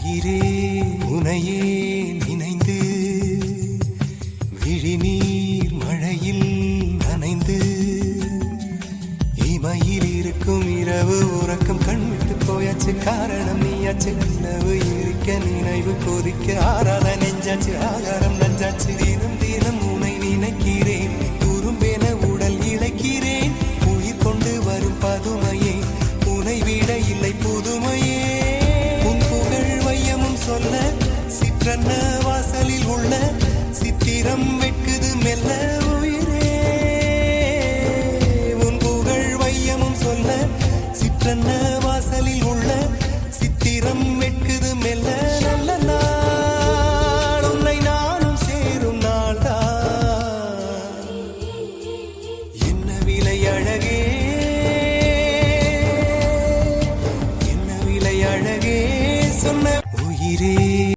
உயிரே உனையே நினைந்து விழிநீர் மழையில் நனைந்து இமையில் இருக்கும் இரவு உறக்கம் கண்விட்டு போயாச்சு காரணம் நீயாச்சு நிலவு இருக்க நினைவு கொதிக்க ஆறாத நெஞ்சாச்சு ஆகாரம் நஞ்சாச்சு தினம் தினம் உனை நினைக்கிறேன் துரும்பென உடல் இழைக்கிறேன் உயிர் கொண்டு வரும் பதுமையே உனை விட இல்லை புதுமையே உன் புகழ் வையமும் சொல்ல சிற்றன்ன வாசலில் உள்ள சித்திரம் வெட்குது மெல்ல உயிரே உன் புகழ் வையமும் சொல்ல சிற்றன்ன வாசலில் உள்ள சித்திரம் வெட்குது மெல்ல நல்ல நாள் உன்னை நானும் சேரும் நாள்தான் என்ன விலை அழகே என்ன விலை அழகே சொன்ன உயிரே